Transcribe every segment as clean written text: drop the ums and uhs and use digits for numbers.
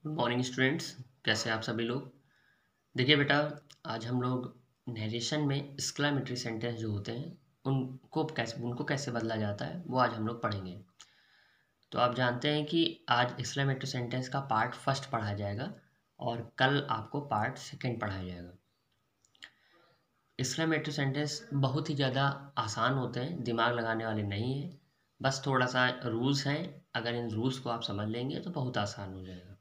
Good morning students. कैसे हैं आप सभी लोग। देखिए बेटा, आज हम लोग नरेशन में एक्सक्लेमेटरी सेंटेंस जो होते हैं उनको कैसे बदला जाता है वो आज हम लोग पढ़ेंगे। तो आप जानते हैं कि आज एक्सक्लेमेटरी सेंटेंस का पार्ट फर्स्ट पढ़ाया जाएगा और कल आपको पार्ट सेकंड पढ़ाया जाएगा। एक्सक्लेमेटरी सेंटेंस बहुत ही ज़्यादा आसान होते हैं, दिमाग लगाने वाले नहीं है, बस थोड़ा सा रूल्स हैं। अगर इन रूल्स को आप समझ लेंगे तो बहुत आसान हो जाएगा।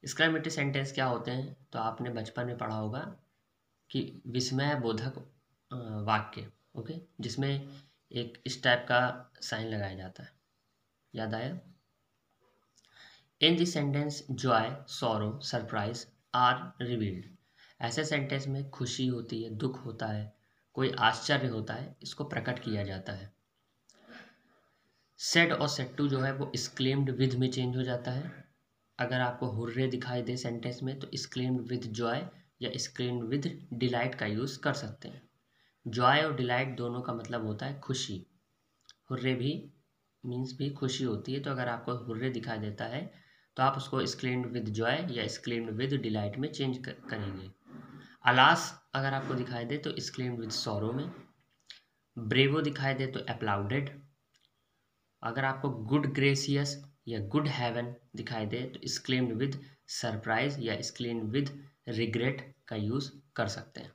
एक्सक्लेमेटरी सेंटेंस क्या होते हैं तो आपने बचपन में पढ़ा होगा कि विस्मय बोधक वाक्य, ओके, जिसमें एक इस टाइप का साइन लगाया जाता है। याद आया? In this sentence joy, sorrow, surprise are revealed. ऐसे सेंटेंस में खुशी होती है, दुख होता है, कोई आश्चर्य होता है, इसको प्रकट किया जाता है। सेड और सेड टू जो है वो एक्सक्लेम्ड विद में चेंज हो जाता है। अगर आपको हुर्रे दिखाई दे सेंटेंस में तो एक्सक्लेम्ड विद जॉय या एक्सक्लेम्ड विद डिलाइट का यूज़ कर सकते हैं। जॉय और डिलाइट दोनों का मतलब होता है खुशी। हुर्रे भी मीन्स भी खुशी होती है, तो अगर आपको हुर्रे दिखाई देता है तो आप उसको एक्सक्लेम्ड विद जॉय या एक्सक्लेम्ड विद डिलाइट में चेंज करेंगे। अलास अगर आपको दिखाई दे तो एक्सक्लेम्ड विद सॉरो में। ब्रेवो दिखाई दे तो अप्लाउडेड। अगर आपको गुड ग्रेसियस या गुड हेवन दिखाई दे तो एक्सक्लेम्ड विद सरप्राइज या एक्सक्लेम्ड विद रिग्रेट का यूज कर सकते हैं।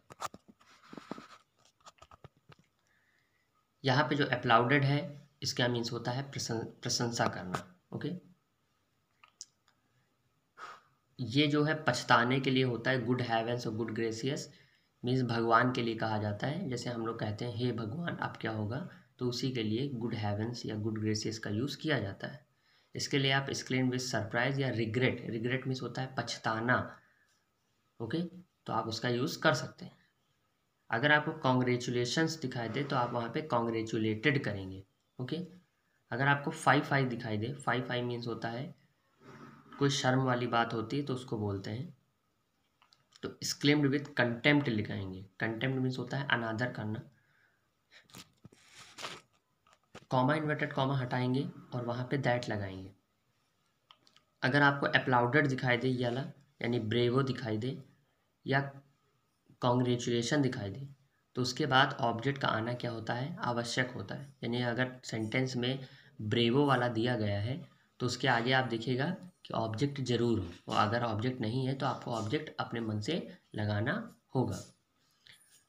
यहाँ पे जो अप्लाउडेड है इसका मीन्स होता है प्रशंसा करना, ओके। ये जो है पछताने के लिए होता है। गुड हेवंस और गुड ग्रेसियस मीन्स भगवान के लिए कहा जाता है। जैसे हम लोग कहते हैं हे भगवान अब क्या होगा, तो उसी के लिए गुड हेवंस या गुड ग्रेसियस का यूज़ किया जाता है। इसके लिए आप एक्सक्लेम विद सरप्राइज या रिग्रेट, रिग्रेट मीन्स होता है पछताना, ओके, तो आप उसका यूज़ कर सकते हैं। अगर आपको कॉन्ग्रेचुलेशंस दिखाई दे तो आप वहाँ पे कॉन्ग्रेचुलेटेड करेंगे, ओके। अगर आपको 5 दिखाई दे, 5 मीन्स होता है कोई शर्म वाली बात होती है तो उसको बोलते हैं, तो एक्सक्लेम्ड विद कंटेम्प्ट लिखाएंगे। कंटेम्प्ट मीन्स होता है अनादर करना। कॉमा इन्वर्टेड कॉमा हटाएंगे और वहाँ पे दैट लगाएंगे। अगर आपको अप्लाउडेड दिखाई दे ये वाला यानी ब्रेवो दिखाई दे या कॉन्ग्रेचुलेशन दिखाई दे तो उसके बाद ऑब्जेक्ट का आना क्या होता है, आवश्यक होता है। यानी अगर सेंटेंस में ब्रेवो वाला दिया गया है तो उसके आगे आप देखिएगा कि ऑब्जेक्ट जरूर हो, और अगर ऑब्जेक्ट नहीं है तो आपको ऑब्जेक्ट अपने मन से लगाना होगा।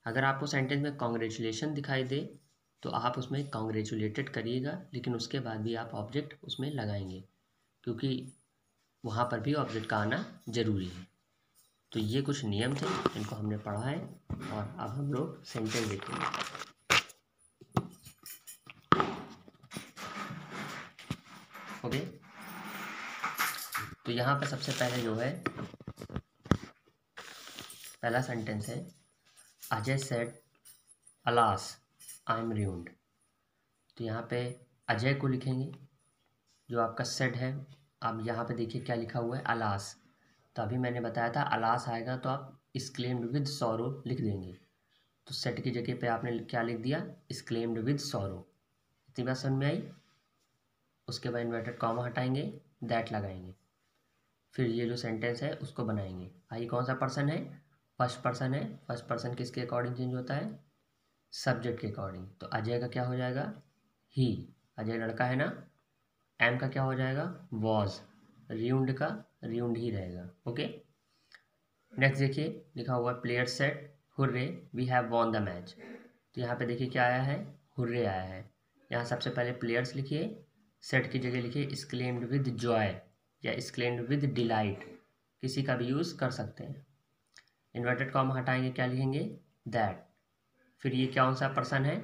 अगर आपको सेंटेंस में कॉन्ग्रेचुलेशन दिखाई दे तो आप उसमें कॉन्ग्रेचुलेटेड करिएगा, लेकिन उसके बाद भी आप ऑब्जेक्ट उसमें लगाएंगे क्योंकि वहाँ पर भी ऑब्जेक्ट का आना जरूरी है। तो ये कुछ नियम थे, इनको हमने पढ़ा है और अब हम लोग सेंटेंस देखेंगे। ओके, तो यहाँ पे सबसे पहले जो है पहला सेंटेंस है Ajay said alas I am ruined। तो यहाँ पे अजय को लिखेंगे, जो आपका सेड है। अब यहाँ पे देखिए क्या लिखा हुआ है, अलास। तो अभी मैंने बताया था अलास आएगा तो आप एक्सक्लेम्ड विद सॉरो लिख देंगे। तो सेट की जगह पे आपने क्या लिख दिया, एक्सक्लेम्ड विद सॉरो। इतनी बात समझ में आई? उसके बाद इन्वर्टेड कॉमा हटाएंगे, दैट लगाएंगे, फिर ये जो सेंटेंस है उसको बनाएंगे। आई कौन सा पर्सन है, फर्स्ट पर्सन है। फर्स्ट पर्सन किसके अकॉर्डिंग चेंज होता है, सब्जेक्ट के अकॉर्डिंग। तो अजय का क्या हो जाएगा, ही, अजय लड़का है ना। एम का क्या हो जाएगा, वॉज। रियून्ड का रियून्ड ही रहेगा, ओके। नेक्स्ट देखिए लिखा हुआ player said hurray we have won the match. तो यहाँ पे देखिए क्या आया है, हुर्रे आया है। यहाँ सबसे पहले प्लेयर्स लिखिए, सेट की जगह लिखिए एक्सक्लेम्ड विद जॉय या एक्सक्लेम्ड विद डिलाइट, किसी का भी यूज़ कर सकते हैं। इन्वर्टेड कॉमा हटाएंगे, क्या लिखेंगे, दैट। फिर ये कौन सा पर्सन है,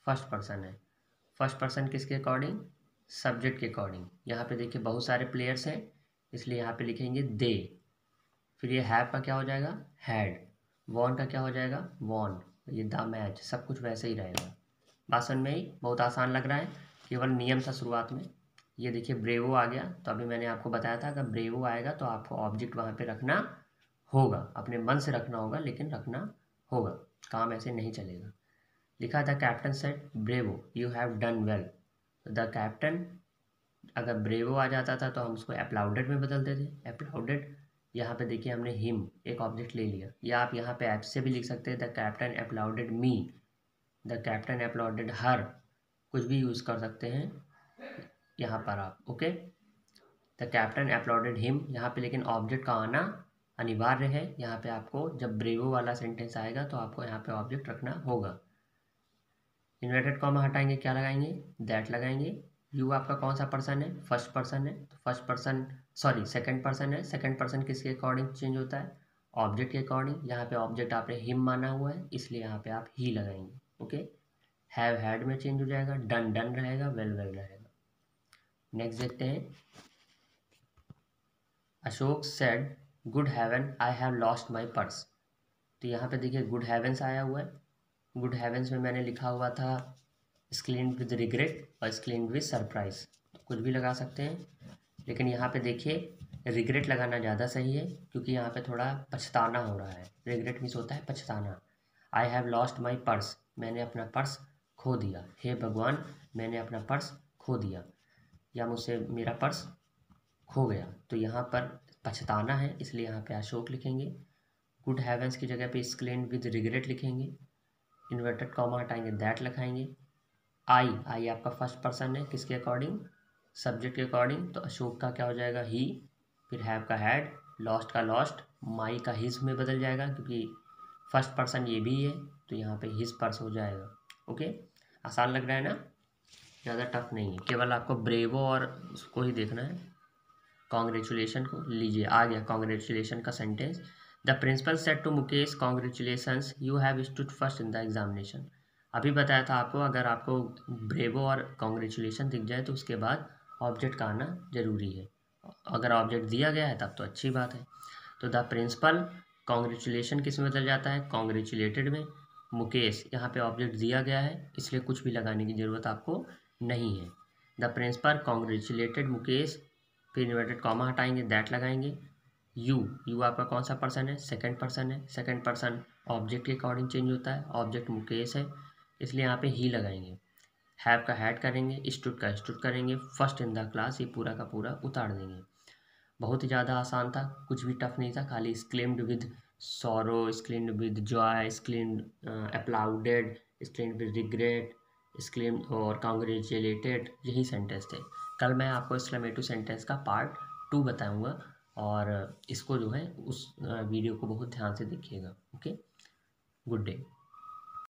फर्स्ट पर्सन है। फर्स्ट पर्सन किसके अकॉर्डिंग, सब्जेक्ट के अकॉर्डिंग। यहाँ पे देखिए बहुत सारे प्लेयर्स हैं इसलिए यहाँ पे लिखेंगे दे। फिर ये हैव का क्या हो जाएगा, हैड। वॉन का क्या हो जाएगा, वॉन। ये द मैच, सब कुछ वैसे ही रहेगा। बात समझ में आई? बहुत आसान लग रहा है, केवल नियम था शुरुआत में। ये देखिए ब्रेवो आ गया, तो अभी मैंने आपको बताया था अगर ब्रेवो आएगा तो आपको ऑब्जेक्ट वहाँ पे रखना होगा, अपने मन से रखना होगा, लेकिन रखना होगा, काम ऐसे नहीं चलेगा। लिखा था captain said bravo you have done well. The captain अगर ब्रेवो आ जाता था तो हम उसको अपलाउडेड में बदलते थे। अपलाउडेड, यहाँ पे देखिए हमने हिम एक ऑब्जेक्ट ले लिया, या आप यहाँ पे ऐप से भी लिख सकते हैं the captain applauded me, the captain applauded her, कुछ भी यूज़ कर सकते हैं यहाँ पर आप। Okay, the captain applauded him, यहाँ पे लेकिन ऑब्जेक्ट का आना अनिवार्य है। यहाँ पे आपको जब ब्रेवो वाला सेंटेंस आएगा तो आपको यहाँ पे ऑब्जेक्ट रखना होगा। इन्वर्टेड कॉमा हटाएंगे, क्या लगाएंगे, दैट लगाएंगे। यू आपका कौन सा पर्सन है, फर्स्ट पर्सन है, तो first person sorry second person है। सेकंड पर्सन किसके अकॉर्डिंग चेंज होता है, ऑब्जेक्ट के अकॉर्डिंग। यहाँ पे ऑब्जेक्ट आपने हिम माना हुआ है, इसलिए यहाँ पे आप ही लगाएंगे। ओके, हैव हैड में चेंज हो जाएगा, डन डन रहेगा, वेल वेल रहेगा। नेक्स्ट देखते हैं, Ashok said good haven I have lost my purse. तो यहाँ पे देखिए गुड हेवेंस आया हुआ है। गुड हेवेंस में मैंने लिखा हुआ था एक्सक्लेम्ड विद रिग्रेट और एक्सक्लेम्ड विद सरप्राइज, तो कुछ भी लगा सकते हैं, लेकिन यहाँ पे देखिए रिग्रेट लगाना ज़्यादा सही है, क्योंकि यहाँ पे थोड़ा पछताना हो रहा है। रिग्रेट मीन्स होता है पछताना। I have lost my purse, मैंने अपना पर्स खो दिया। हे भगवान, मैंने अपना पर्स खो दिया, या मुझसे मेरा पर्स खो गया। तो यहाँ पर पछताना है, इसलिए यहाँ पे अशोक लिखेंगे। गुड हेवेंस की जगह पे एक्सक्लेम्ड विद रिग्रेट लिखेंगे। इन्वर्टेड कॉमा हटाएंगे, दैट लिखाएंगे। आई आपका फर्स्ट पर्सन है, किसके अकॉर्डिंग, सब्जेक्ट के अकॉर्डिंग, तो अशोक का क्या हो जाएगा, ही। फिर हैव का हैड, लॉस्ट का लॉस्ट, माई का हिज में बदल जाएगा, क्योंकि फर्स्ट पर्सन ये भी है, तो यहाँ पे हिज पर्स हो जाएगा। ओके, आसान लग रहा है ना, ज़्यादा टफ नहीं है, केवल आपको ब्रेवो और उसको ही देखना है। कॉन्ग्रेचुलेशन को लीजिए, आ गया कॉन्ग्रेचुलेशन का सेंटेंस। The principal said to Mukesh congratulations you have stood first in the examination. अभी बताया था आपको, अगर आपको ब्रेवो और कॉन्ग्रेचुलेशन दिख जाए तो उसके बाद ऑब्जेक्ट का आना जरूरी है। अगर ऑब्जेक्ट दिया गया है तब तो अच्छी बात है। तो द प्रिंसिपल, कॉन्ग्रेचुलेशन किस में बदल जाता है, कॉन्ग्रेचुलेटेड में। मुकेश, यहाँ पे ऑब्जेक्ट दिया गया है, इसलिए कुछ भी लगाने की ज़रूरत आपको नहीं है। द प्रिंसिपल कॉन्ग्रेचुलेटेड मुकेश, फिर इन्वर्टेड कॉमा हटाएंगे, दैट लगाएंगे। यू आपका कौन सा पर्सन है, सेकंड पर्सन है। सेकंड पर्सन ऑब्जेक्ट के अकॉर्डिंग चेंज होता है, ऑब्जेक्ट मुकेश है, इसलिए यहाँ पे ही लगाएंगे। हैव का हैड करेंगे, स्टूड का स्टूड करेंगे, फर्स्ट इन द क्लास, ये पूरा का पूरा उतार देंगे। बहुत ही ज़्यादा आसान था, कुछ भी टफ नहीं था, खाली exclaimed with sorrow, exclaimed with joy, exclaimed applauded, exclaimed with regret, exclaimed और कॉन्ग्रेचुलेटेड, यही सेंटेंस थे। कल मैं आपको एक्सक्लेमेटिव सेंटेंस का पार्ट 2 बताऊंगा, और इसको जो है उस वीडियो को बहुत ध्यान से देखिएगा। Okay, good day.